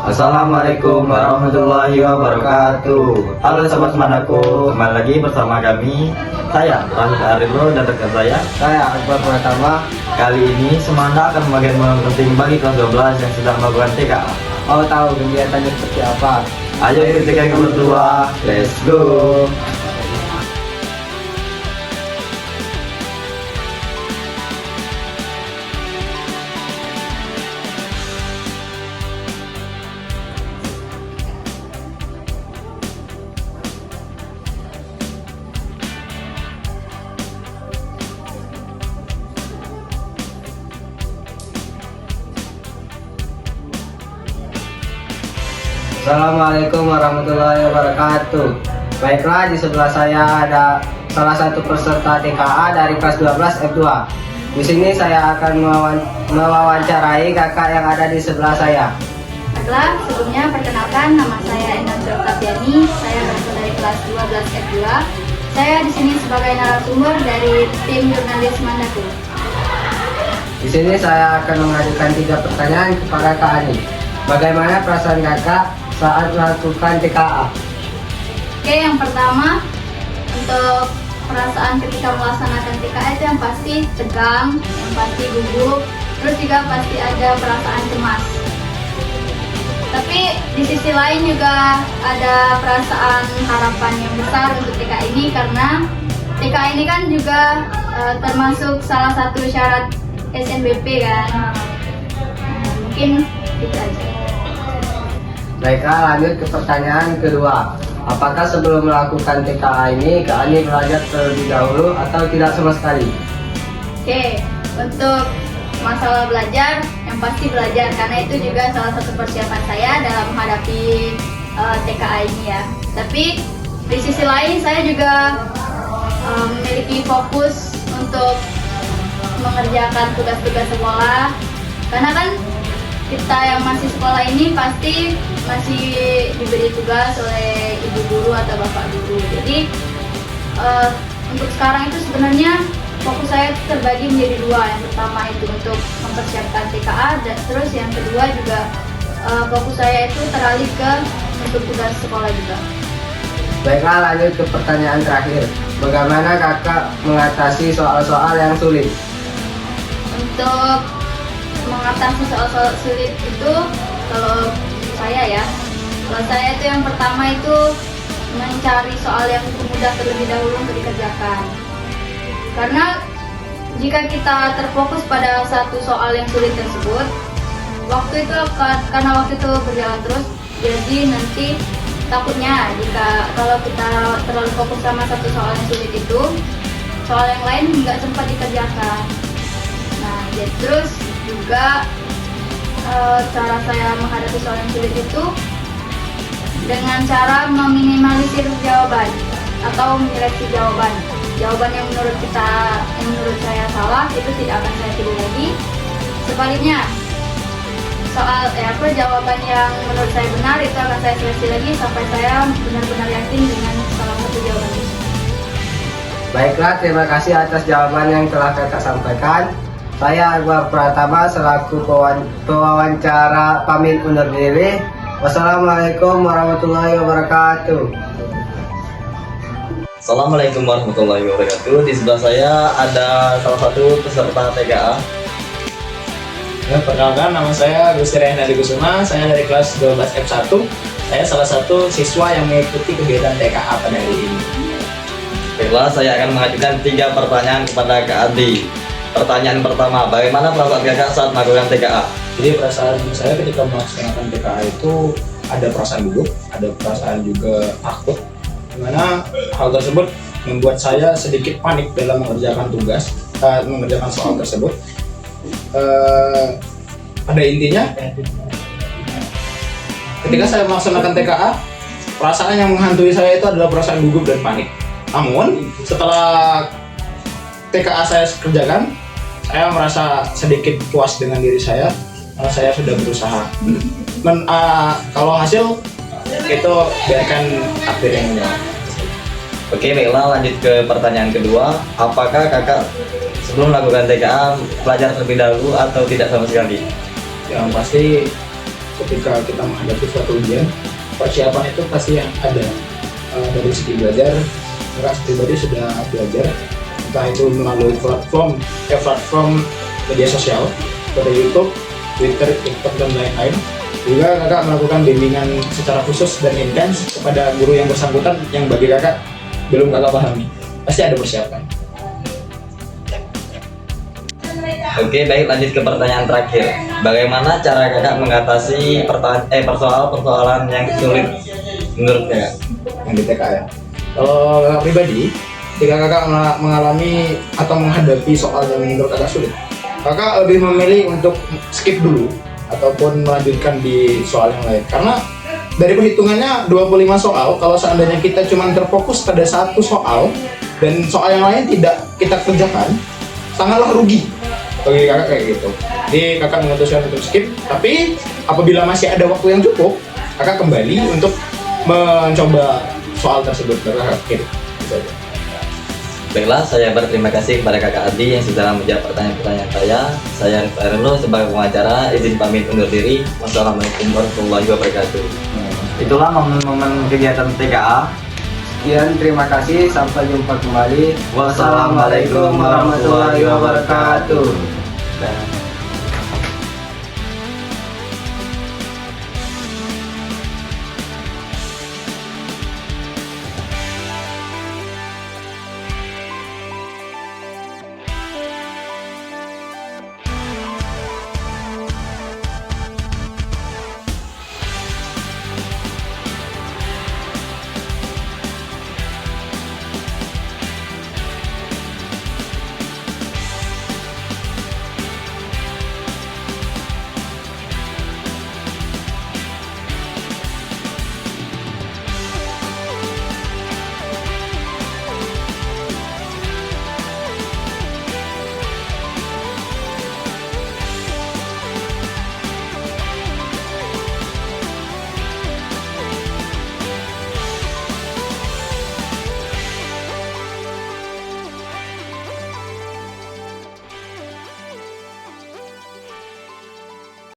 Assalamualaikum warahmatullahi wabarakatuh. Halo sobat semangatku, kembali lagi bersama kami. Saya Rahul Arilo dan rekan saya Akbar Pratama. Kali ini Semanda akan membagikan momen penting bagi kelas 12 yang sedang melakukan TKA. Mau tahu kegiatannya seperti apa? Ayo kita yang berdua, let's go. Assalamualaikum warahmatullahi wabarakatuh. Baiklah, di sebelah saya ada salah satu peserta TKA dari kelas 12 F2. Di sini saya akan mewawancarai kakak yang ada di sebelah saya. Baiklah, sebelumnya perkenalkan, nama saya Enan Surkapiani. Saya berasal dari kelas 12 F2. Saya di sini sebagai narasumber dari tim jurnalis Mandaku. Di sini saya akan mengajukan 3 pertanyaan kepada Kak Ani. Bagaimana perasaan kakak saat melakukan TKA? Oke, yang pertama, untuk perasaan ketika melaksanakan TKA itu yang pasti tegang, yang pasti gugup, terus juga pasti ada perasaan cemas. Tapi di sisi lain juga ada perasaan harapan yang besar untuk TKA ini, karena TKA ini kan juga termasuk salah satu syarat SNBP kan. Mungkin itu aja. Baiklah, lanjut ke pertanyaan kedua. Apakah sebelum melakukan TKA ini Kak Ani belajar terlebih dahulu atau tidak sama sekali? Oke, untuk masalah belajar, yang pasti belajar, karena itu juga salah satu persiapan saya dalam menghadapi TKA ini ya. Tapi di sisi lain saya juga memiliki fokus untuk mengerjakan tugas-tugas sekolah, karena kan kita yang masih sekolah ini pasti masih diberi tugas oleh ibu guru atau bapak guru. Jadi untuk sekarang itu sebenarnya fokus saya terbagi menjadi 2. Yang pertama itu untuk mempersiapkan TKA, dan terus yang kedua juga fokus saya itu teralih ke untuk tugas sekolah juga. Baiklah, lanjut ke pertanyaan terakhir. Bagaimana kakak mengatasi soal-soal yang sulit? Untuk mengatasi soal-soal sulit itu, kalau saya itu yang pertama itu mencari soal yang mudah terlebih dahulu untuk dikerjakan. Karena jika kita terfokus pada satu soal yang sulit tersebut, karena waktu itu berjalan terus, jadi nanti takutnya kalau kita terlalu fokus sama satu soal yang sulit itu, soal yang lain nggak sempat dikerjakan. Nah, jadi terus juga cara saya menghadapi soal yang sulit itu dengan cara meminimalisir jawaban atau menyeleksi jawaban yang menurut saya salah itu tidak akan saya pilih lagi. Sebaliknya, jawaban yang menurut saya benar itu akan saya seleksi lagi sampai saya benar-benar yakin dengan salah satu jawaban itu. Baiklah, terima kasih atas jawaban yang telah kakak sampaikan. Saya Akbar Pratama selaku pewawancara pamit undur diri. Wassalamualaikum warahmatullahi wabarakatuh. Assalamualaikum warahmatullahi wabarakatuh. Di sebelah saya ada salah satu peserta TKA. Perkenalkan, nama saya Gusti Rehnadi Kusuma. Saya dari kelas 12 F1. Saya salah satu siswa yang mengikuti kegiatan TKA pada hari ini. Baiklah, saya akan mengajukan 3 pertanyaan kepada Kak Adi. Pertanyaan pertama, bagaimana perasaan kakak saat melakukan TKA? Jadi perasaan saya ketika melaksanakan TKA itu ada perasaan gugup, ada perasaan juga takut, dimana hal tersebut membuat saya sedikit panik dalam mengerjakan mengerjakan soal tersebut. Pada intinya, ketika saya melaksanakan TKA, perasaan yang menghantui saya itu adalah perasaan gugup dan panik. Namun setelah TKA saya kerjakan, saya merasa sedikit puas dengan diri saya karena saya sudah berusaha. Kalau hasil itu biarkan takdir yang menjawab. Oke, baiklah, lanjut ke pertanyaan kedua. Apakah kakak sebelum melakukan TKA belajar terlebih dahulu atau tidak sama sekali? Yang pasti ketika kita menghadapi suatu ujian, persiapan itu pasti yang ada. Dari segi belajar, kakak pribadi sudah belajar, entah itu melalui platform media sosial seperti YouTube, Twitter, TikTok, dan lain-lain. Juga kakak melakukan bimbingan secara khusus dan intens kepada guru yang bersangkutan yang bagi kakak belum kakak pahami. Pasti ada persiapan. Oke, baik, lanjut ke pertanyaan terakhir. Bagaimana cara kakak mengatasi persoalan yang sulit menurut kakak? Yang di TKA ya. Kalau kakak pribadi, ketika kakak mengalami atau menghadapi soal yang menurut kakak sulit, kakak lebih memilih untuk skip dulu ataupun melanjutkan di soal yang lain. Karena dari perhitungannya 25 soal, kalau seandainya kita cuma terfokus pada satu soal dan soal yang lain tidak kita kerjakan, sangatlah rugi bagi kakak kayak gitu. Jadi kakak memutuskan untuk skip, tapi apabila masih ada waktu yang cukup, kakak kembali untuk mencoba soal tersebut kakak akhir. Baiklah, saya berterima kasih kepada kakak Adi yang sudah menjawab pertanyaan-pertanyaan saya. Saya Rifai Reno sebagai pengacara, izin pamit undur diri. Wassalamualaikum warahmatullahi wabarakatuh. Itulah momen-momen kegiatan TKA. Sekian, terima kasih, sampai jumpa kembali. Wassalamualaikum warahmatullahi wabarakatuh. Dan